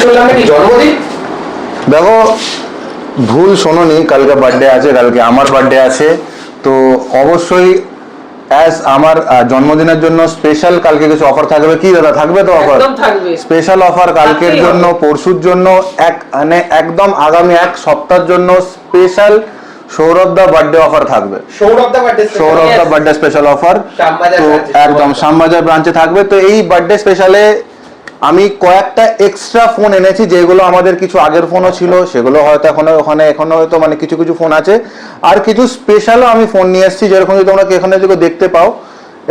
শুনলাম নাকি জন্মদিন। দেখো ভুল শোনোনি, কালকে বার্থডে আছে, কালকে আমার বার্থডে আছে, তো অবশ্যই অ্যাজ আমার জন্মদিনের জন্য স্পেশাল কালকে কিছু অফার থাকবে। কি দাদা, থাকবে তো অফার? একদম থাকবে স্পেশাল অফার কালকের জন্য, পরশুর জন্য, মানে একদম আগামী এক সপ্তাহের জন্য স্পেশাল সৌরভ দা বার্থডে অফার থাকবে। সৌরভ দা বার্থডে স্পেশাল অফার তো একদম শ্যামবাজার ব্রাঞ্চে থাকবে। তো এই বার্থডে স্পেশালে আমি কয়েকটা এক্সট্রা ফোন এনেছি, যেগুলো আমাদের কিছু আগের ফোনও ছিল, সেগুলো হয়তো এখনো হয়তো মানে কিছু কিছু ফোন আছে, আর কিছু স্পেশালও আমি ফোন নিয়ে এসেছি, যেরকম যদি তোমরা এখানে যদি দেখতে পাও,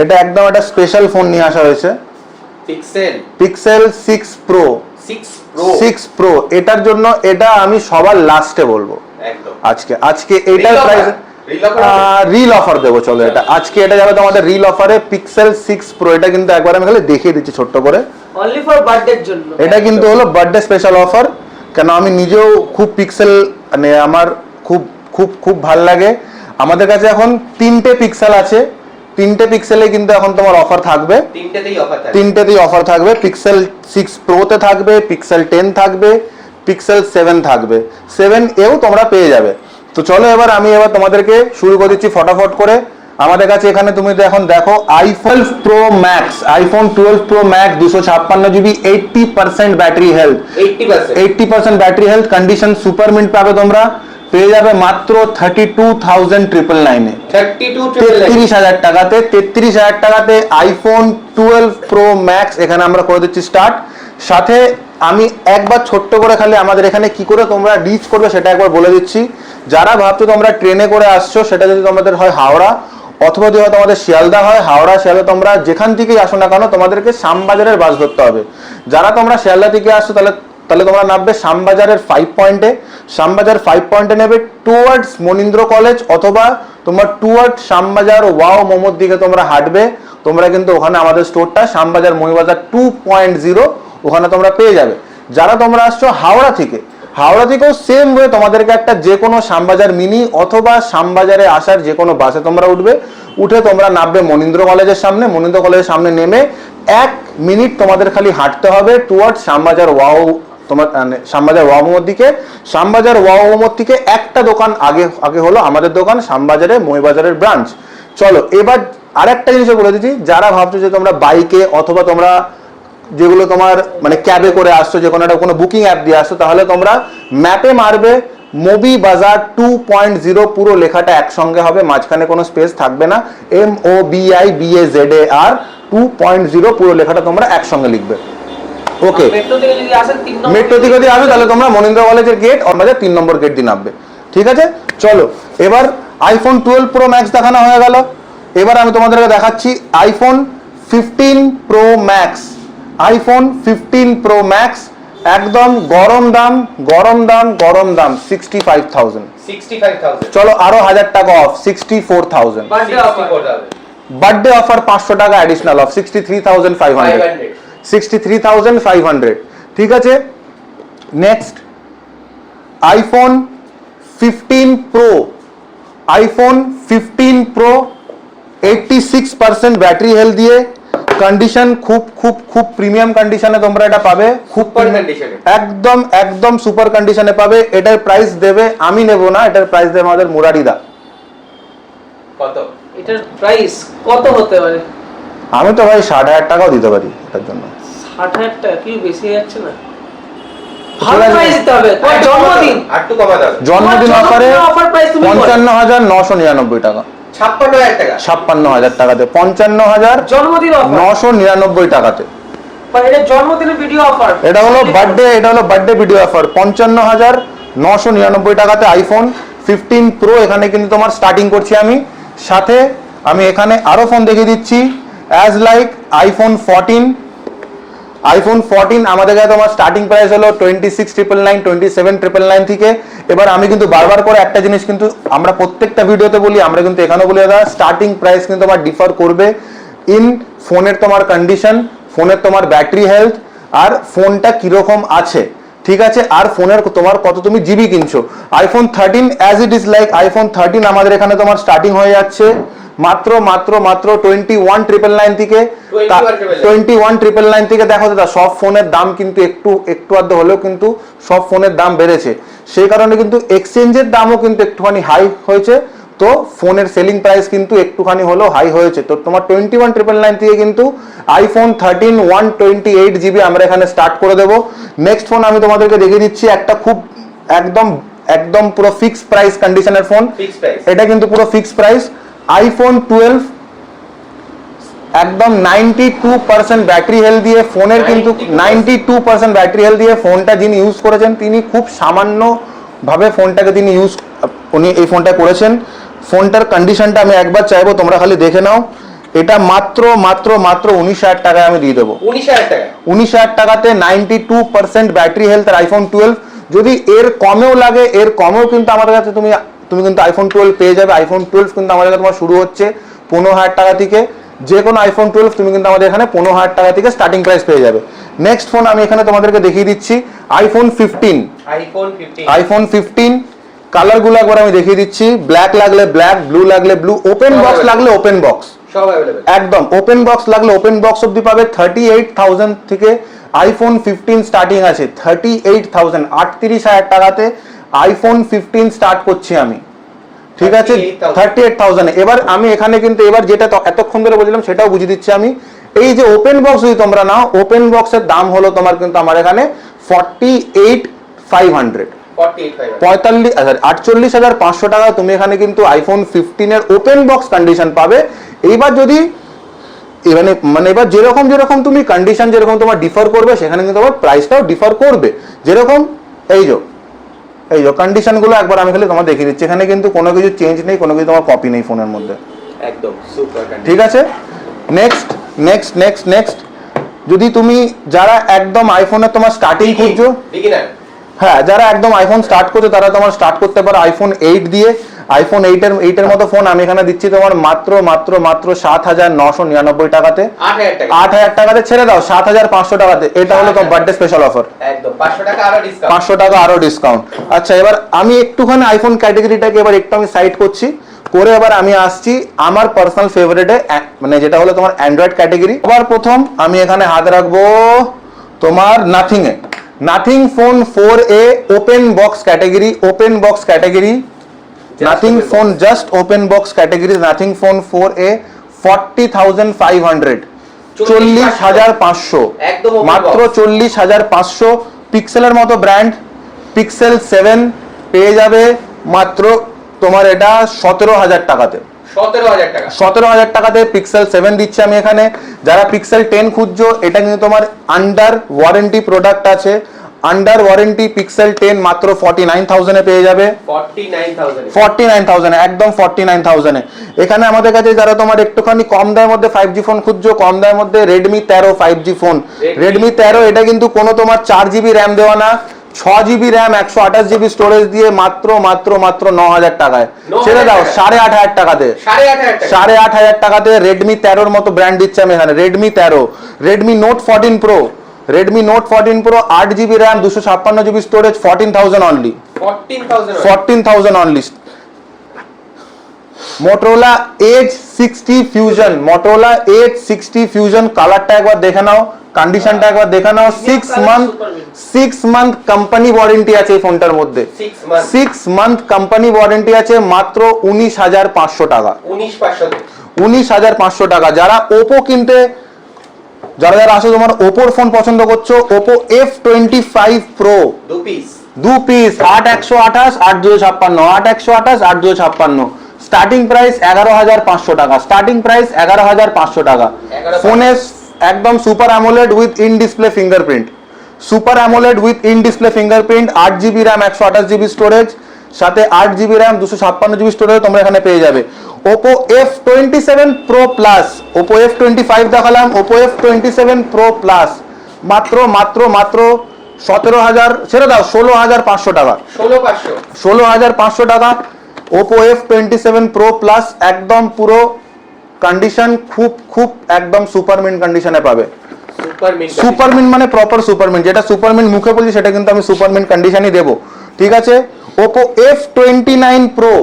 এটা একদম একটা স্পেশাল ফোন নিয়ে আসা হয়েছে, পিক্সেল 6 প্রো। এটার জন্য এটা আমি সবার লাস্টে বলবো আজকে এইটার প্রাইস রিল অফার দেবো। চলো এটা আজকে এটা যাবে তোমাদের রিল অফারে, পিক্সেল 6 প্রো। এটা কিন্তু একবার আমি খালি দেখিয়ে দিচ্ছি ছোট্ট করে, অনলি ফর বার্থডের জন্য। এটা কিন্তু হলো বার্থডে স্পেশাল অফার। কেন আমি নিজেও খুব পিক্সেল মানে আমার খুব খুব খুব ভালো লাগে। আমাদের কাছে এখন 3টে পিক্সেল আছে, 3টে পিক্সেলে কিন্তু এখন তোমার অফার থাকবে, 3টেতেই অফার থাকবে। পিক্সেল 6 প্রোতে থাকবে, পিক্সেল 10 থাকবে, পিক্সেল 7 থাকবে, 7 এও তোমরা পেয়ে যাবে। তো চলো আমি এবার তোমাদেরকে শুরু করে দিচ্ছি ফটাফট করে। আমাদের কাছে এখানে তুমি এখন দেখো iPhone pro max, iPhone 12 pro max 256 GB, 80% battery health, 80% battery health, condition super mint পাবে তোমরা, পেয়ে যাবে মাত্র 32,999 এ, 33,000 টাকাতে। 33,000 টাকাতে আইফোন 12 প্রো ম্যাক্স এখানে আমরা করে দিচ্ছি স্টার্ট। সাথে আমি একবার ছোট্ট করে খালি আমাদের এখানে কি করে তোমরা রিচ করবে সেটা একবার বলে দিচ্ছি। যারা ভাবছো তোমরা ট্রেনে করে আসছো, সেটা যদি তোমাদের হয় হাওড়া, অথবা যদি তোমাদের শিয়ালদা হয়, হাওড়া শিয়ালদা তোমরা যেখান থেকেই আসো না কেন, তোমাদেরকে শ্যামবাজারের বাস ধরতে হবে। যারা তোমরা শিয়ালদা থেকে আসছো তাহলে তোমরা নামবে শ্যামবাজারের 5 পয়েন্টে। শ্যামবাজার 5 পয়েন্টে নেবে টুয়ার্ডস মনীন্দ্র কলেজ, অথবা তোমার টুয়ার্ড শ্যামবাজার ওয়াও মোমোর দিকে তোমরা হাঁটবে। তোমরা কিন্তু ওখানে আমাদের স্টোরটা শ্যামবাজার মহিবাজার 2.0 ওখানে তোমরা পেয়ে যাবে। যারা তোমরা আসছো হাওড়া থেকেও সেম ওয়ে তোমাদেরকে একটা যে কোনো শ্যামবাজার মিনি অথবা শ্যামবাজারে আসার যে কোনো বাসে তোমরা উঠে তোমরা নামবে মনীন্দ্র কলেজের সামনে। মনীন্দ্র কলেজের সামনে নেমে 1 মিনিট তোমাদের খালি হাঁটতে হবে টুয়ার্ড শ্যামবাজার ওয়াও, তোমার শ্যামবাজার ওয়াও মোমোর দিকে। শ্যামবাজার ওয়াও মোমোর থেকে একটা দোকান আগে হলো আমাদের দোকান, শ্যামবাজারে মহিবাজারের ব্রাঞ্চ। চলো এবার আরেকটা জিনিস বলে দিচ্ছি, যারা ভাবছো যে তোমরা বাইকে অথবা তোমরা যেগুলো তোমার মানে ক্যাবে করে আসছো, যে কোনো বুকিং অ্যাপ দিয়ে আসছো, তাহলে তোমরা ম্যাপে মারবে মোবি বাজার 2.0, পুরো লেখাটা একসঙ্গে হবে, মাঝখানে কোনো স্পেস থাকবে না, MOBIBAZAR 2.0 পুরো লেখাটা তোমরা একসঙ্গে লিখবে। ওকে, মেট্রো থেকে যদি আসো তাহলে তোমরা মনীন্দ্র কলেজের গেট আমাদের 3 নম্বর গেট দিয়ে নামবে। ঠিক আছে, চলো এবার আইফোন 12 প্রো ম্যাক্স দেখানো হয়ে গেল। এবার আমি তোমাদেরকে দেখাচ্ছি iPhone 15 pro max. IPhone 15 pro max একদম গরম দাম 65,000। চলো আরো 1000 টাকা অফ, 64,000। বার্থডে অফার 500 টাকা অ্যাডিশনাল অফ, 63,500। ঠিক আছে, next iPhone 15 pro. IPhone 15 pro 86% battery health দিয়ে, কন্ডিশন খুব প্রিমিয়াম কন্ডিশনে তোমরা এটা পাবে, একদম সুপার কন্ডিশনে পাবে। এটার প্রাইস দেবে, আমি নেব না, এটার প্রাইস দেবে আমাদের মুরারিদা। কত এটার প্রাইস কত হতে পারে? আমি তো ভাই 60,000 টাকাও দিতে পারি এটার জন্য। 60,000 টাকা কি বেশি যাচ্ছে না? ভালো প্রাইস দিতে হবে, জন্মদিন একটু কমা দাও। জন্মদিন অফারে 55,999 টাকা, 56,000 টাকাতে, 55,000 জন্মদিন অফার 999 টাকাতে। এটা জন্মদিনের ভিডিও অফার, এটা হলো বার্থডে ভিডিও অফার। 55,999 টাকাতে আইফোন 15 প্রো এখানে কিন্তু তোমার স্টার্টিং করছি আমি। সাথে আমি এখানে আরো ফোন দেখিয়ে দিচ্ছি, অ্যাজ লাইক আইফোন 14। আইফোন 14 আমাদের কাছে তোমার স্টার্টিং প্রাইস হলো 26,999, 27,999 থেকে। এবার আমি কিন্তু বারবার করে একটা জিনিস কিন্তু আমরা প্রত্যেকটা ভিডিওতে বলি, আমরা কিন্তু এখানেও বলি, দাদা স্টার্টিং প্রাইস কিন্তু তোমার ডিফার করবে ইন ফোনের তোমার কন্ডিশন, ফোনের তোমার ব্যাটারি হেলথ, আর ফোনটা কিরকম আছে। ঠিক আছে, আর ফোনের তোমার কত তুমি জিবি কিনছো। IPhone 13 as it is like iPhone 13 আমাদের এখানে তোমার স্টার্টিং হয়ে যাচ্ছে মাত্র মাত্র মাত্র 21,999 থেকে 21,999 থেকে দেখো দাদা সব ফোনের দাম কিন্তু একটু আধ হলেও কিন্তু সব ফোনের দাম বেড়েছে, সেই কারণে কিন্তু এক্সচেঞ্জের দামও কিন্তু একটুখানি হাই হয়েছে, তো ফোনের সেলিং প্রাইস কিন্তু একটুখানি হলেও হাই হয়েছে। তো তোমার 21,999 থেকে কিন্তু আইফোন 13 128 জিবি আমরা এখানে স্টার্ট করে দেবো। নেক্সট ফোন আমি তোমাদেরকে দেখিয়ে দিচ্ছি একটা খুব একদম পুরো ফিক্সড প্রাইস কন্ডিশনের ফোন, এটা কিন্তু পুরো ফিক্সড প্রাইস আইফোন 12 একদম 92% ব্যাটারি হেলথ দিয়ে ফোনের কিন্তু 92% ব্যাটারি হেলথ দিয়ে ফোনটা যিনি ইউজ করেছেন তিনি খুব সামান্য ভাবে ফোনটাকে তিনি উনি এই ফোনটা করেছেন। ফোনটার কন্ডিশনটা আমি একবার চাইবো তোমরা খালি দেখে নাও, এটা মাত্র 19,000 টাকায় আমি দিয়ে দেবো। 19,000 টাকাতে 92% ব্যাটারি হেলথ আইফোন 12। যদি এর কমেও লাগে, এর কমেও কিন্তু আমাদের কাছে তুমি কিন্তু আইফোন 12 পেয়ে যাবে। আইফোন 12 কিন্তু আমাদের কাছে তোমার শুরু হচ্ছে 15,000 টাকা থেকে, যে কোনো আইফোন 12 তুমি কিন্তু আমাদের এখানে 15,000 টাকা থেকে স্টার্টিং প্রাইস পেয়ে যাবে। নেক্সট ফোন আমি এখানে তোমাদেরকে দেখিয়ে দিচ্ছি আইফোন 15 কালার গুলো একবার আমি দেখিয়ে দিচ্ছি, ব্ল্যাক লাগলে ব্ল্যাক, ব্লু লাগলে ব্লু, ওপেন বক্স লাগলে ওপেন বক্স, একদম ওপেন বক্স লাগলে ওপেন বক্স অব্দি পাবে। 38,000 থেকে আইফোন 15 স্টার্টিং আছে, 38,000 38,000 টাকাতে আইফোন 15 স্টার্ট করছি আমি, ঠিক আছে 38,000। এবার আমি এখানে কিন্তু এবার যেটা এতক্ষণ ধরে বলছিলাম সেটাও বুঝিয়ে দিচ্ছি আমি। এই যে ওপেন বক্স যদি তোমরা নাও, ওপেন বক্সের দাম হলো তোমার কিন্তু আমার এখানে 48,500 48,500 টাকা তুমি এখানে কিন্তু আইফোন 15 এর ওপেন বক্স কন্ডিশন পাবে। এইবার যদি এবার যেরকম তুমি কন্ডিশন যেরকম তোমার ডিফার করবে সেখানে কিন্তু তোমার প্রাইসটাও ডিফার করবে। যেরকম এই যে কন্ডিশন গুলো একবার আমি খালি তোমার দেখিয়ে দিচ্ছি, এখানে কিন্তু কোনো কিছু চেঞ্জ নেই, কোনো কিছু তোমার কপি নেই ফোনের মধ্যে, একদম সুপার কন্ডিশন। ঠিক আছে। নেক্সট যদি তুমি যারা একদম আইফোনের তোমার স্টার্টিং খুঁজছো, হ্যাঁ যারা একদম আইফোন স্টার্ট করছো তারা তোমার স্টার্ট করতে পারো আইফোন 8 দিয়ে। আইফোন 8 এর মতো ফোন আমি এখানে দিচ্ছি তোমার মাত্র 7,999 টাকাতে, 8,000 টাকাতে ছেড়ে দাও 7,500 টাকাতে। এটা হলো তোমার বার্থডে স্পেশাল অফার, একদম 500 টাকা আরো ডিসকাউন্ট। আচ্ছা এবার আমি একটুখানি আইফোন ক্যাটাগরিটাকে এবার একটু আমি সাইড করছি করে এবার আমি আসছি আমার পার্সোনাল ফেভারিটে, মানে যেটা হলো তোমার অ্যান্ড্রয়েড ক্যাটাগরি। আবার প্রথম আমি এখানে হাত রাখবো তোমার nothing phone 4A open box category, nothing phone just open box category, nothing phone 4A 40,500 40,500 মাত্র 40,500। পিক্সেলের মতো ব্র্যান্ড পিক্সেল 7 পেয়ে যাবে মাত্র তোমার এটা 17,000 টাকাতে, 17,000 টাকাতে পিক্সেল 7 দিচ্ছি আমি এখানে। যারা পিক্সেল 10 খুঁজছো, এটা কিন্তু তোমার আন্ডার ওয়ারেন্টি প্রোডাক্ট আছে, আন্ডার ওয়ারেন্টি পিক্সেল 10 মাত্র 49,000 এ পেয়ে যাবে, 49,000 একদম 49,000 এ। এখানে আমাদের কাছে যারা তোমার একটুখানি কম দামের মধ্যে 5G ফোন খুঁজছো, কম দামের মধ্যে রেডমি 13 5G ফোন, রেডমি 13 এটা কিন্তু কোনো তোমার 4GB র্যাম দেওয়া না, 6GB র্যাম 128GB স্টোরেজ দিয়ে মাত্র 9,000 টাকায় ছেড়ে দাও, 8,500 টাকাতে, 8,500 টাকাতে রেডমি 13 মতো ব্র্যান্ড দিচ্ছে আমি এখানে। Redmi 13, Redmi note 14 pro, 8GB RAM 256GB storage 14,000 only, 14,000 only. Motorola Edge 60 Fusion কালারটা একবার দেখে নাও, কন্ডিশনটা একবার দেখে নাও। 6 মান্থ কোম্পানি ওয়ারেন্টি আছে এই ফোনটার মধ্যে, 6 মান্থ কোম্পানি ওয়ারেন্টি আছে মাত্র 19,500 টাকা, 19,500 টাকা। যারা ওপো কিনতে যারা আসো তোমার ওপোর ফোন পছন্দ করছো, Oppo F25 Pro 2 piece 8,128 8,256, 8,128 8,256, starting price 11,500 টাকা, স্টার্টিং প্রাইস 11,500 টাকা। ফোনে একদম super AMOLED with in display fingerprint, 8GB RAM 128GB storage, সাথে 8GB র্যাম 256GB স্টোরেজ তোমরা এখানে পেয়ে যাবে। Oppo F27 Pro Plus, Oppo F25 দেখালাম, Oppo F27 Pro Plus মাত্র 17,000 ছেড়ে দাও 16,500 টাকা, 16,500 টাকা। Oppo F27 Pro Plus একদম পুরো কন্ডিশন খুব একদম সুপারমিন্ট কন্ডিশনে পাবে। সুপারমিন্ট মানে প্রপার সুপারমিন্ট, যেটা সুপারমিন্ট মুখে বলছি সেটা কিন্তু আমি সুপারমিন্ট কন্ডিশনই দেবো, ঠিক আছে। Oppo F29 Pro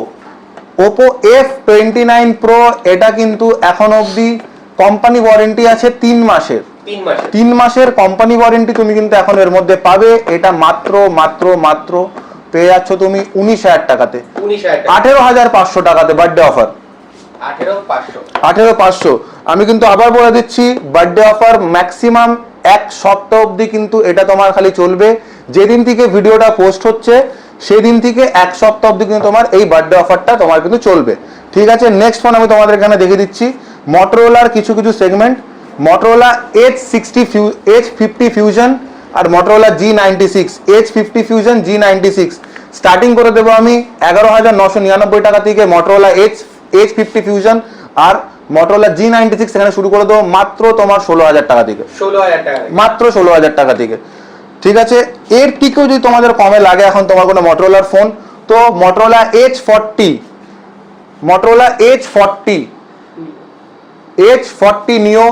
Oppo F29 Pro এটা কিন্তু এখন অবধি কোম্পানি ওয়ারেন্টি আছে 3 মাসের। 3 মাসের কোম্পানি ওয়ারেন্টি তুমি কিন্তু এখন এর মধ্যে পাবে। এটা মাত্র পেয়ে যাচ্ছ তুমি 19,000 টাকাতে, 18,500 টাকাতে বার্থডে অফার। 18,500। আমি কিন্তু আবার বলে দিচ্ছি বার্থডে অফার ম্যাক্সিমাম 1 সপ্তাহ অবধি কিন্তু এটা তোমার খালি চলবে। যেদিন থেকে ভিডিওটা পোস্ট হচ্ছে সেদিন থেকে 1 সপ্তাহ অবধি কিন্তু তোমার এই বার্থডে অফারটা তোমার কিন্তু চলবে। ঠিক আছে, নেক্সট ফোন আমি তোমাদের এখানে দেখিয়ে দিচ্ছি মটোরোলার কিছু সেগমেন্ট। মটোরোলা H50 ফিউশন আর Motorola G96 H50 fusion G96 starting করে দেবো আমি 11,999 টাকা থেকে মটোরোলা H50 ফিউশন, আর মটোরোলা G96 এখানে শুরু করে দেবো মাত্র তোমার 16,000 টাকা থেকে, মাত্র 16,000 টাকা থেকে। ঠিক আছে, এর থেকেও যদি তোমাদের কমে লাগে এখন তোমার কোনো মটোরোলার ফোন, তো মটোরোলা H40 নিও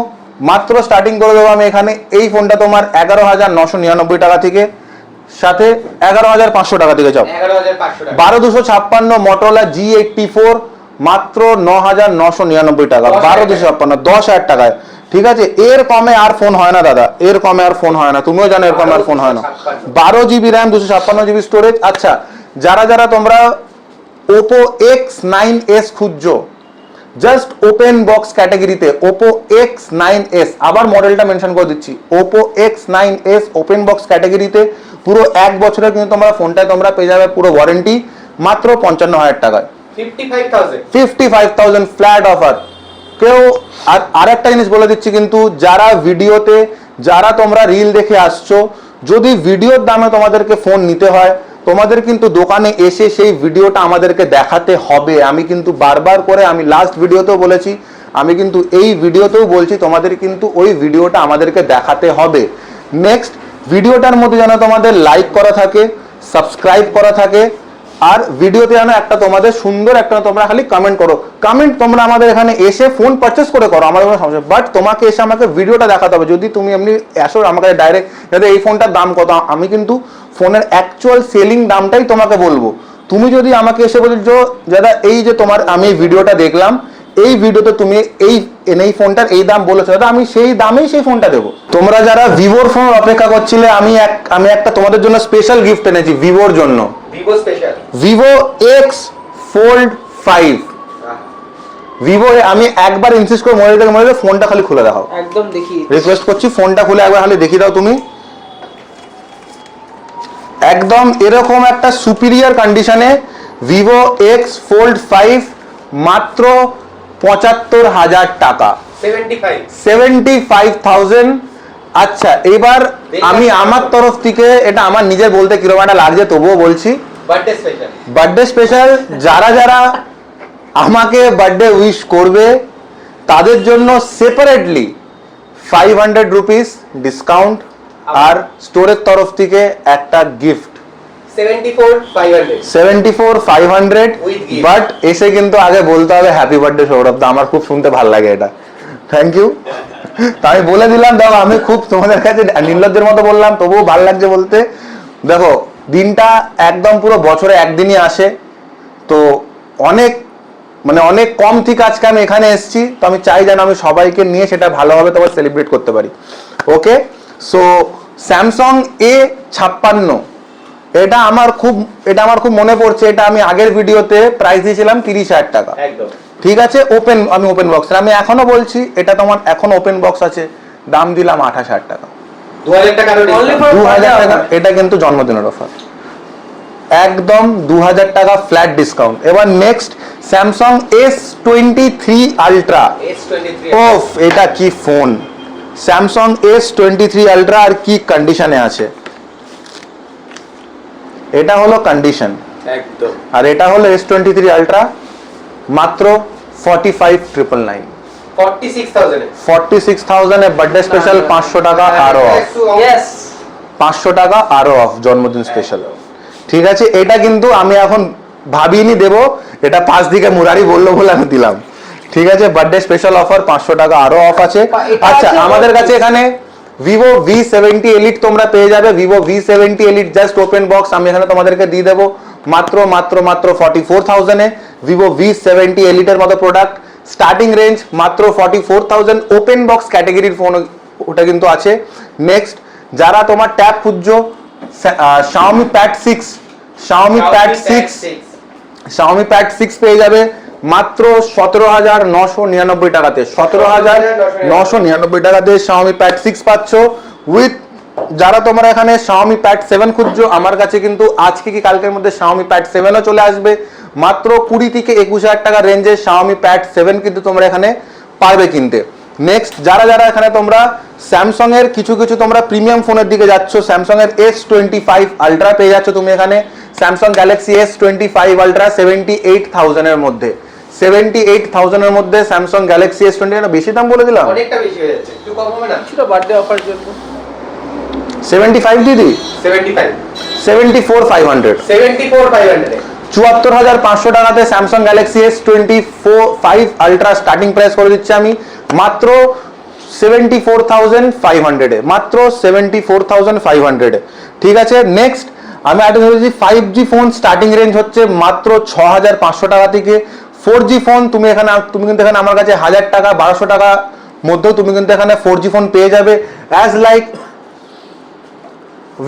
মাত্র স্টার্টিং করে দেবো আমি এখানে। এই ফোনটা তোমার 11,999 টাকা থেকে, সাথে 11,500 টাকা থেকে যাও। 12,256 মটোরোলা G84 মাত্র 9,999 টাকা, 12,256 10,000 টাকায়। ঠিক আছে, এর কমে আর ফোন হয় না দাদা, এর কমে আর ফোন হয় না, তুমিও জানো এর কমে আর ফোন হয় না। 12 GB র্যাম 256 GB স্টোরেজ। আচ্ছা, যারা তোমরা ওপো X9s খুঁজছো জাস্ট ওপেন বক্স ক্যাটাগরিতে, ওপো X9s, আবার মডেলটা মেনশন করে দিচ্ছি, ওপো X9s ওপেন বক্স ক্যাটাগরিতে পুরো 1 বছরের কিন্তু তোমরা ফোনটায় তোমরা পেয়ে যাবে পুরো ওয়ারেন্টি মাত্র 55,000 টাকায়, 55,000 ফ্ল্যাট অফার। কেউ আর একটা জিনিস বলে দিচ্ছি কিন্তু, যারা ভিডিওতে যারা তোমরা রিল দেখে আসছো, যদি ভিডিওর দামে তোমাদেরকে ফোন নিতে হয় তোমাদের কিন্তু দোকানে এসে সেই ভিডিওটা আমাদেরকে দেখাতে হবে। আমি কিন্তু বারবার করে, আমি লাস্ট ভিডিওতেও বলেছি, আমি কিন্তু এই ভিডিওতেও বলছি, তোমাদের কিন্তু ওই ভিডিওটা আমাদেরকে দেখাতে হবে। নেক্সট ভিডিওটার মধ্যে যেন তোমাদের লাইক করা থাকে, সাবস্ক্রাইব করা থাকে, আর ভিডিওতে যেন একটা তোমাদের সুন্দর একটা তোমরা খালি কমেন্ট করো। কমেন্ট তোমরা আমাদের এখানে এসে ফোন পারচেস করে করো, আমাদের কোনো সমস্যা, বাট তোমাকে এসে আমাকে ভিডিওটা দেখাতে হবে। যদি তুমি এমনি আসো আমাকে ডাইরেক্ট যাতে এই ফোনটার দাম কত, আমি কিন্তু ফোনের অ্যাকচুয়াল সেলিং দামটাই তোমাকে বলবো। তুমি যদি আমাকে এসে বলছো দাদা এই যে তোমার আমি ভিডিওটা দেখলাম, এই ভিডিওতে তুমি এই ফোনটার এই দাম বলেছো দাদা, আমি সেই দামেই সেই ফোনটা দেবো। তোমরা যারা ভিভোর ফোন অপেক্ষা করছিলে, আমি একটা তোমাদের জন্য স্পেশাল গিফট এনেছি ভিভোর জন্য, ভিভো X Fold 5। ভিভো, আমি একবার ইনসিস্ট করে মনে ফোনটা খালি খুলে দেখাও, একদম দেখি রিকোয়েস্ট করছি, ফোনটা খুলে একবার খালি দেখিয়ে দাও তুমি। একদম এরকম একটা সুপিরিয়র কন্ডিশনে ভিভো X Fold 5 মাত্র 75,000 টাকা, 75,000। আচ্ছা, এবার আমি আমার তরফ থেকে, এটা আমার নিজের বলতে কিরকম একটা লাগছে তবুও বলছি, বার্থডে স্পেশাল যারা আমাকে বার্থডে উইশ করবে তাদের জন্য সেপারেটলি 500 রুপিস ডিসকাউন্ট, আর স্টোরের তরফ থেকে একটা গিফট 74,500। বাট এসে কিন্তু আগে বলতে হবে হ্যাপি বার্থডে সৌরভ দা, আমার খুব শুনতে ভালো লাগে এটা, থ্যাংক ইউ। আমি বলে দিলাম, দেখো আমি খুব তোমাদের কাছে নির্লজ্জের মতো বললাম, তবুও ভালো লাগছে বলতে। দেখো দিনটা একদম পুরো বছরে একদিনই আসে, তো অনেক কম থেকে আজকে আমি এখানে এসেছি, তো আমি চাই যেন আমি সবাইকে নিয়ে সেটা ভালোভাবে তোমার সেলিব্রেট করতে পারি। ওকে, সো স্যামসাং A56, এটা আমার খুব মনে পড়ছে, এটা আমি আগের ভিডিওতে প্রাইস দিয়েছিলাম 30,000 টাকা। ঠিক আছে, আমি ওপেন বক্স, আমি এখনো বলছি এটা তোমার এখন ওপেন বক্স আছে, দাম দিলাম 28,000 টাকা, 2,000 টাকা। এটা কিন্তু জন্মদিনের অফার, একদম 2,000 টাকা ফ্ল্যাট ডিসকাউন্ট। এবার নেক্সট স্যামসাং S23 আলট্রা। ওফ, এটা কি ফোন! স্যামসাং S23 আলট্রা, আর কি কন্ডিশনে আছে, এটা হলো কন্ডিশন একদম, আর এটা হলো S23 আলট্রা মাত্র 45,999, 46,000 এ বার্থডে স্পেশাল 500 টাকা আরো অফ, 500 টাকা আরো অফ জন্মদিন স্পেশাল। ঠিক আছে, এটা কিন্তু আমি এখন ভাবিনি দেবো, এটা 5 দিকে মুরারি বললো বলে আমি দিলাম। ঠিক আছে, বার্থডে স্পেশাল অফার 500 টাকা আরো অফ আছে। আচ্ছা, আমাদের কাছে এখানে ভিভো V70 এলিট তোমরা পেয়ে যাবে, Vivo V70 elite just open box আমি এখানে তোমাদেরকে দিয়ে দেবো মাত্র মাত্র মাত্র 44,000 এ ভিভো V70 এলিটের মতো প্রোডাক্ট, স্টার্টিং রেঞ্জ মাত্র 44,000, ওপেন বক্স ক্যাটাগরির ফোন ওটা কিন্তু আছে। নেক্সট যারা তোমার ট্যাব খুঁজছো, Xiaomi Pad 6, Xiaomi Pad 6 পেয়ে যাবে মাত্র 17,999 টাকাতে, 17,999 টাকাতে Xiaomi Pad 6 পাচ্ছ উইথ। যারা তোমরা এখানে Xiaomi Pad 7 খুঁজছো, আমার কাছে কিন্তু আজকে কি কালকের মধ্যে Xiaomi Pad 7ও চলে আসবে, মাত্র 20 থেকে 21,000 টাকার রেঞ্জে Xiaomi Pad 7 কিন্তু তোমরা এখানে পারবে কিনতে। নেক্সট যারা যারা এখানে তোমরা স্যামসাং এর কিছু তোমরা প্রিমিয়াম ফোনের দিকে যাচ্ছ, স্যামসাং এর S25 আলট্রা পেয়ে যাচ্ছ তুমি এখানে, স্যামসাং গ্যালাক্সি S25 আলট্রা 78,000 এর মধ্যে, 78,000 এর মধ্যে স্যামসাং গ্যালাক্সি S20, বেশি দাম বলে দিলাম, অনেকটা বেশি হয়ে যাচ্ছে, একটু কম হবে না? কিছুটা বার্থডে অফার জন্য 75 দিদি, 75, 74,500, 74,500 এ 74,500 টাকাতে Samsung Galaxy S25 ultra starting price করে দিচ্ছি আমি মাত্র 74,500 এ, মাত্র 74,500 এ। ঠিক আছে, নেক্সট আমি আরেকটা ধরেছি 5G ফোন স্টার্টিং রেঞ্জ হচ্ছে মাত্র 6,500 টাকা থেকে। 4G ফোন তুমি কিন্তু এখানে আমার কাছে 1,000 টাকা 1,200 টাকা মধ্যেও তুমি কিন্তু এখানে 4G ফোন পেয়ে যাবে, as like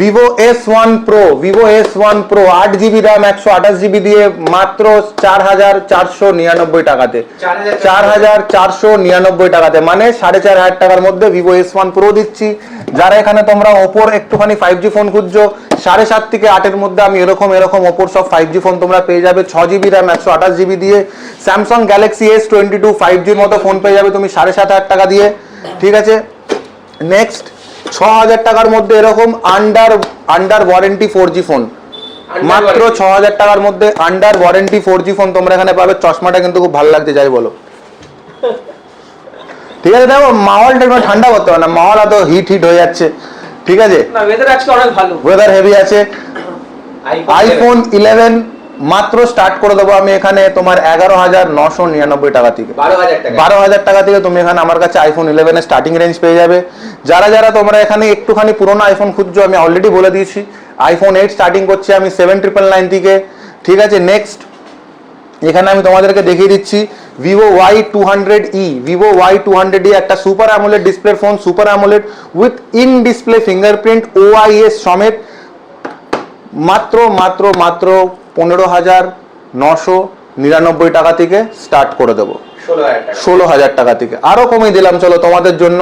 Vivo S1 Pro, Vivo S1 Pro 8GB RAM 128GB দিয়ে মাত্র 4,499 টাকাতে, 4,499 টাকাতে, মানে 4,500 টাকার মধ্যে Vivo S1 Pro দিচ্ছি। যারা এখানে তোমরা ওপোর একটুখানি 5G ফোন খুঁজছো, 7.5 থেকে 8 এর মধ্যে আমি এরকম ওপোর সব 5G ফোন তোমরা পেয়ে যাবে 6GB RAM 128GB দিয়ে। স্যামসাং গ্যালাক্সি S22 5G এর মতো ফোন পেয়ে যাবে তুমি 7,500 টাকা দিয়ে। ঠিক আছে, নেক্সট 6,000 টাকার মধ্যে এরকম আন্ডার ওয়ারেন্টি 4G ফোন, মাত্র 6,000 টাকার মধ্যে আন্ডার ওয়ারেন্টি 4G ফোন তোমরা এখানে পাবে। চশমাটা কিন্তু খুব ভালো লাগছে, যাই বলো। ঠিক আছে, দেখো মাহলটা একটু ঠান্ডা করতে হবে না, মাহল এত হিট হয়ে যাচ্ছে। ঠিক আছে, না ওয়েদার আজকে অনেক ভালো, ওয়েদার হেভি আছে। আইফোন 11 মাত্র স্টার্ট করে দেবো আমি এখানে তোমার 11,999 টাকা থেকে, 12,000 টাকা থেকে তুমি এখানে আমার কাছে আইফোন 11 এর স্টার্টিং রেঞ্জ পেয়ে যাবে। যারা যারা তোমরা এখানে একটুখানি পুরোনো আইফোন খুঁজছো, আমি অলরেডি বলে দিয়েছি আইফোন 8 স্টার্টিং করছি আমি 7,999 থেকে। ঠিক আছে, নেক্সট এখানে আমি তোমাদেরকে দেখিয়ে দিচ্ছি Vivo Y200e, Vivo Y200e একটা super AMOLED display phone, super AMOLED with in display fingerprint OIS সমেত, মাত্র 15,999 টাকা থেকে স্টার্ট করে দেবো, 16,000 টাকা থেকে। আরো কমিয়ে দিলাম, চলো তোমাদের জন্য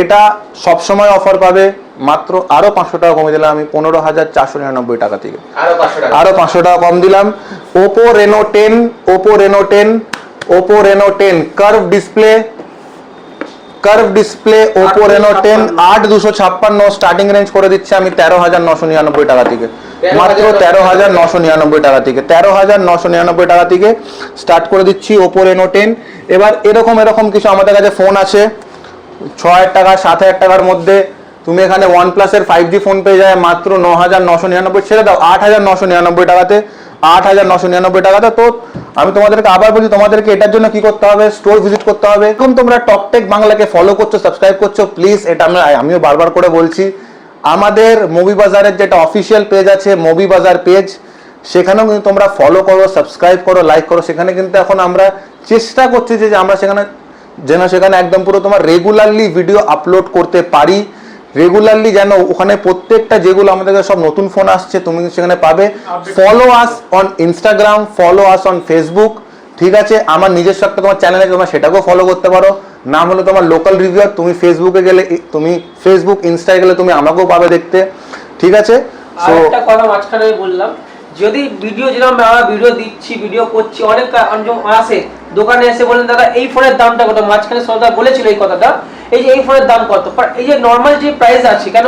এটা সবসময় অফার পাবে, মাত্র আরো 500 টাকা কমিয়ে দিলাম আমি 15,499 টাকা থেকে, আরো 500 টাকা কম দিলাম। Oppo Reno 10 curve display Oppo Reno 10 8,256 starting range করে দিচ্ছি আমি 13,999 টাকা থেকে, মাত্র 13,999 টাকা থেকে, 13,999 টাকা থেকে স্টার্ট করে দিচ্ছি Oppo Reno 10। এবার এরকম কিছু আমাদের কাছে ফোন আছে 6,000 টাকা 7,000 টাকার মধ্যে। তুমি এখানে OnePlus এর 5G ফোন পেয়ে যায় মাত্র 9,999, ছেড়ে দাও 8,999 টাকাতে, 8,999 টাকাতে। তো আমি তোমাদেরকে আবার বলছি, তোমাদেরকে এটার জন্য কি করতে হবে, স্টোর ভিজিট করতে হবে। এখন তোমরা টকটেক বাংলাকে ফলো করছো, সাবস্ক্রাইব করছো, প্লিজ এটা আমিও বারবার করে বলছি, আমাদের মুভি বাজারের যেটা অফিসিয়াল পেজ আছে মুভি বাজার পেজ, সেখানেও কিন্তু তোমরা ফলো করো, সাবস্ক্রাইব করো, লাইক করো। সেখানে কিন্তু এখন আমরা চেষ্টা করছি যে আমরা সেখানে একদম পুরো তোমার রেগুলারলি ভিডিও আপলোড করতে পারি, রেগুলারলি যেন ওখানে প্রত্যেকটা যেগুলো আমাদের সব নতুন ফোন আসছে তুমি সেখানে পাবে। Follow us on Instagram, follow us on Facebook. ঠিক আছে, আমার নিজস্ব একটা তোমার চ্যানেল আছে, তোমরা সেটাকেও ফলো করতে পারো, নাম হলো তোমার লোকাল রিভিউয়ার। তুমি ফেসবুকে গেলে, তুমি ফেসবুক ইনস্টায় গেলে তুমি আমাকেও পাবে দেখতে। ঠিক আছে, আর একটা কথা মাঝখানে বললাম, যদি ভিডিও যেরকম আমরা ভিডিও দিচ্ছি, ভিডিও করছি, অনেক আসে দোকানে এসে বলেন দাদা এই ফোনের দামটা কত, মাঝখানে সরদার বলেছিল এই কথাটা, এই ফোনের দাম কত, এই যে নর্মাল যে প্রাইস আছে, কেন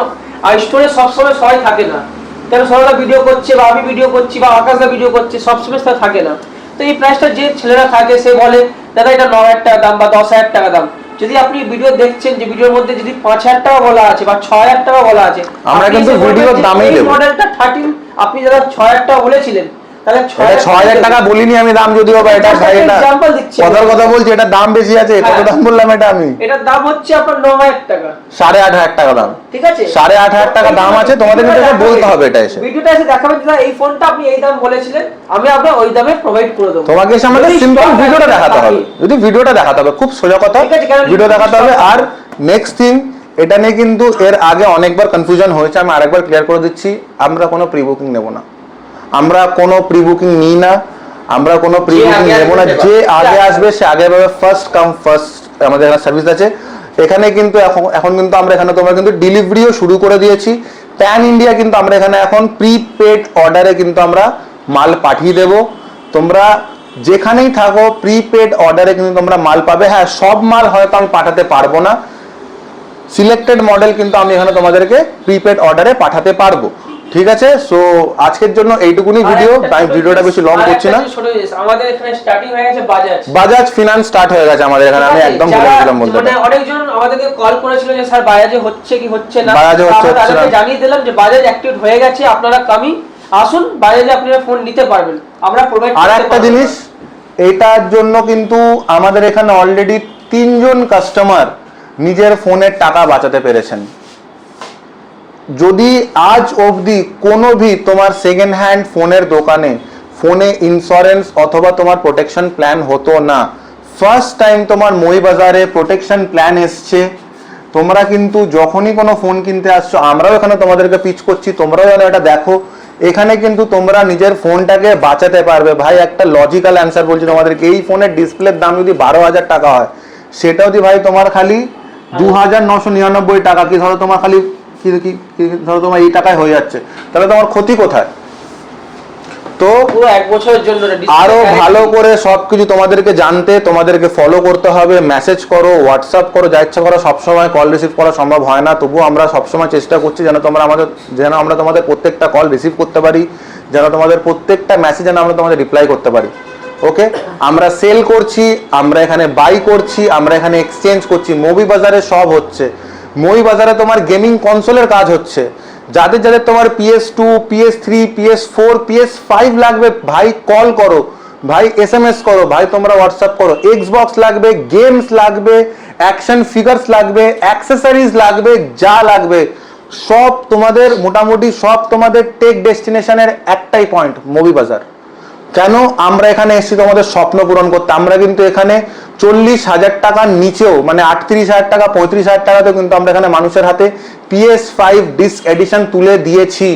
স্টোরে সবসময় সবাই থাকে না, কেন সরদা ভিডিও করছে বা আমি ভিডিও করছি বা আকাশদা ভিডিও করছে, সবসময় তারা থাকে না। তো এই প্রাইসটা যে ছেলেরা থাকে সে বলে দাদা এটা 9,000 টাকা দাম বা 10,000 টাকা দাম। যদি আপনি ভিডিও দেখছেন যে ভিডিওর মধ্যে যদি 5,000 টাকা বলা আছে বা 6,000 টাকা বলা আছে, আমরা কিন্তু ভিডিওর দামই দেব। মডেলটা 13 আপনি যারা 6,000 টাকা বলেছিলেন তাহলে এটা 6000 টাকা বলিনি আমি দাম, যদিও বা এটা ভাই এটা এক্সাম্পল দিচ্ছি, কথার কথা বলছি, এটা দাম বেশি আছে। কত দাম বললাম এটা আমি? এটার দাম হচ্ছে আপনার 9000 টাকা, 8500 টাকা দাম, ঠিক আছে? 8500 টাকা দাম আছে। তোমাদের কিন্তু এটা বলতে হবে, এটা এসে ভিডিওটা এসে দেখাবেন যে এই ফোনটা আপনি এই দাম বলেছিলেন, আমি আপনার ওই দামে প্রোভাইড করে দেবো। তোমাকে এসে আমাদের সিম্পল ভিডিওটা দেখাতে হবে, যদি ভিডিওটা দেখাতে হবে, খুব সোজা কথা, ভিডিও দেখাতে হবে। আর নেক্সট থিং, এটা নিয়ে কিন্তু এর আগে অনেকবার কনফিউশন হয়েছে, আমি আরেকবার ক্লিয়ার করে দিচ্ছি, আমরা কোনো প্রি বুকিং নেব না, আমরা কোনো প্রি বুকিং নিই না, আমরা কোনো প্রি বুকিং নেব না। যে আগে আসবে সে আগে পাবে, ফার্স্ট কাম ফার্স্ট আমাদের এখানে সার্ভিস আছে। এখানে কিন্তু এখন কিন্তু আমরা এখানে তোমরা কিন্তু ডেলিভারিও শুরু করে দিয়েছি প্যান ইন্ডিয়া। কিন্তু আমরা এখানে এখন প্রিপেড অর্ডারে কিন্তু আমরা মাল পাঠিয়ে দেব। তোমরা যেখানেই থাকো প্রিপেড অর্ডারে কিন্তু তোমরা মাল পাবে। হ্যাঁ, সব মাল হয়তো আমি পাঠাতে পারবো না, সিলেক্টেড মডেল কিন্তু আমি এখানে তোমাদেরকে প্রিপেড অর্ডারে পাঠাতে পারবো, ঠিক আছে? সো আজকের জন্য এইটুকুনি ভিডিও, আমি ভিডিওটা বেশি লং করছি না। আমাদের এখানে স্টার্টিং হয়ে গেছে বাজাজ ফিনান্স স্টার্ট হয়ে গেছে আমাদের এখানে, আমি একদম ভুলে গেছিলাম বলতে। মানে অনেকজন আমাদেরকে কল করেছিল যে স্যার বাজাজে হচ্ছে কি হচ্ছে না, বাজাজে হচ্ছে না, তাদেরকে জানিয়ে দিলাম যে বাজাজ অ্যাক্টিভ হয়ে গেছে, আপনারা কামি আসুন বাজাজে, আপনারা ফোন নিতে পারবেন, আমরা প্রোভাইড করতে পারবো। আর একটা জিনিস, এটার জন্য কিন্তু আমাদের এখানে অলরেডি 3 জন কাস্টমার নিজের ফোনের টাকা বাঁচাতে পেরেছেন। যদি আজ অবধি কোনো ভি তোমার সেকেন্ড হ্যান্ড ফোনের দোকানে ফোনে ইন্স্যুরেন্স অথবা তোমার প্রোটেকশন প্ল্যান হতো না, ফার্স্ট টাইম তোমার মই বাজারে প্রোটেকশন প্ল্যান এসছে। তোমরা কিন্তু যখনই কোনো ফোন কিনতে আসছো, আমরাও এখানে তোমাদেরকে পিচ করছি, তোমরাও যেন এটা দেখো, এখানে কিন্তু তোমরা নিজের ফোনটাকে বাঁচাতে পারবে। ভাই একটা লজিক্যাল অ্যান্সার বলছি তোমাদেরকে, এই ফোনের ডিসপ্লের দাম যদি 12,000 টাকা হয়, সেটা যদি ভাই তোমার খালি 2999 টাকা, কি ধরো তোমার খালি ধরো তোমার এই টাকায় হয়ে যাচ্ছে, তাহলে তোমার ক্ষতি কোথায়? তো পুরো 1 বছরের জন্য আরো ভালো করে সবকিছু তোমাদেরকে জানতে, তোমাদেরকে ফলো করতে হবে। মেসেজ করো, হোয়াটসঅ্যাপ করো, যা ইচ্ছা করো, সবসময় কল রিসিভ করা সম্ভব হয় না, তবুও আমরা সবসময় চেষ্টা করছি যেন আমরা তোমাদের প্রত্যেকটা কল রিসিভ করতে পারি, যেন তোমাদের প্রত্যেকটা মেসেজ যেন আমরা তোমাদের রিপ্লাই করতে পারি। ওকে, আমরা সেল করছি, আমরা এখানে বাই করছি, আমরা এখানে এক্সচেঞ্জ করছি, মুভি বাজারে সব হচ্ছে। মই বাজারে তোমার গেমিং কনসোলের কাজ হচ্ছে। যাদের যাদের তোমার PS2, PS3, PS4, PS5 লাগবে, ভাই কল করো, ভাই SMS করো, ভাই তোমরা হোয়াটসঅ্যাপ করো। এক্সবক্স লাগবে, গেমস লাগবে, অ্যাকশন ফিগারস লাগবে, অ্যাক্সেসরিজ লাগবে, যা লাগবে সব তোমাদের, মোটামুটি সব তোমাদের টেক ডেস্টিনেশনের একটাই পয়েন্ট, মুভি বাজার। কেন আমরা এখানে এসেছি তোমাদের স্বপ্ন পূরণ করতে। আমরা কিন্তু এখানে 40,000 টাকার নিচেও, মানে 38,000 টাকা, 35,000 টাকাতেও কিন্তু আমরা এখানে মানুষের হাতে PS5 ডিস্ক এডিশন তুলে দিয়েছি।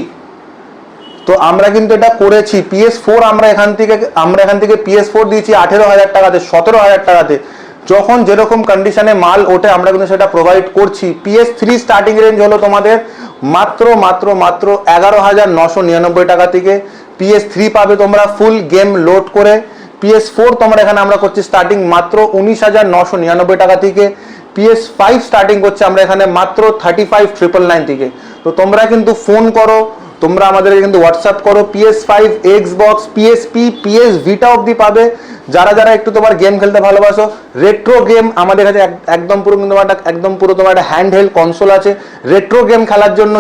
তো আমরা কিন্তু এটা করেছি। PS4 আমরা এখান থেকে PS4 দিয়েছি 18,000 টাকাতে, 17,000 টাকাতে। যখন যেরকম কন্ডিশনে মাল ওঠে আমরা কিন্তু সেটা প্রোভাইড করছি। PS3 স্টার্টিং রেঞ্জ হলো তোমাদের মাত্র 11,999 টাকা থেকে। PS3 পাবে তোমরা ফুল গেম লোড করে। PS4 তোমরা এখানে আমরা করছি স্টার্টিং মাত্র 19,999 টাকা থেকে। PS5 স্টার্টিং করছে আমরা এখানে মাত্র 35,999 থেকে। তো তোমরা কিন্তু ফোন করো, তোমরা আমাদেরকে কিন্তু হোয়াটসঅ্যাপ করো। PS5, Xbox, PSP, PS Vita অবধি পাবে। যারা যারা একটু তোমার গেম খেলতে ভালোবাসো, রেট্রো গেম আমাদের কাছে একদম পুরো তোমার একটা হ্যান্ড হেল্ড কনসোল আছে রেট্রো গেম খেলার জন্য,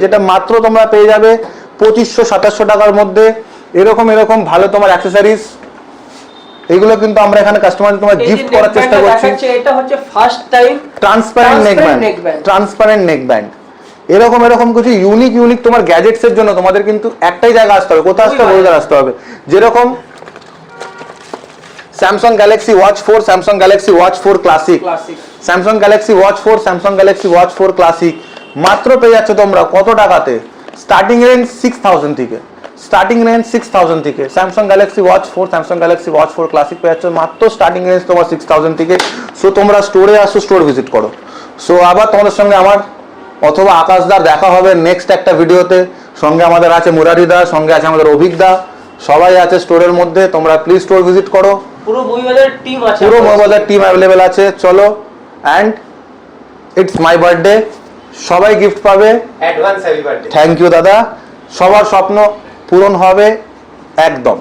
যেটা মাত্র তোমরা পেয়ে যাবে 2500-2700 টাকার মধ্যে। এরকম ভালো তোমার অ্যাক্সেসরিজ, এগুলো কিন্তু আমরা এখানে কাস্টমারদের তোমার গিফট করার চেষ্টা করছি। এটা হচ্ছে first time transparent neck band. এরকম কিছু ইউনিক তোমার গ্যাজেটস এর জন্য তোমাদের কিন্তু একটাই জায়গা আসতে হবে। কোথায় আসতে হবে? বলে আসতে হবে। যেরকম Samsung Galaxy Watch 4, Samsung Galaxy Watch 4 Classic, Samsung Galaxy Watch 4, Samsung Galaxy Watch 4 Classic মাত্র পেয়ে যাচ্ছ তোমরা কত টাকাতে? স্টার্টিং রেঞ্জ 6,000 থেকে, Samsung Galaxy Watch 4, Samsung Galaxy Watch 4 Classic পেয়ে যাচ্ছ মাত্র স্টার্টিং রেঞ্জ তোমার 6,000 থেকে। সো তোমরা স্টোরে আসো, স্টোর ভিজিট করো। সো আবার তোমাদের সঙ্গে আমার অথবা আকাশদার দেখা হবে নেক্সট একটা ভিডিওতে। সঙ্গে আমাদের আছে মুরারিদা, সঙ্গে আছে আমাদের অভিজ্ঞদা, সবাই আছে স্টোরের মধ্যে। তোমরা প্লিজ স্টোর ভিজিট করো। পুরো মুভিবাজার টিম আছে, পুরো মুভিবাজার টিম অ্যাভেলেবেল আছে। চলো, অ্যান্ড ইটস মাই বার্থডে, সবাই গিফট পাবে। Advance happy birthday. Thank you দাদা, সবার স্বপ্ন পূরণ হবে একদম।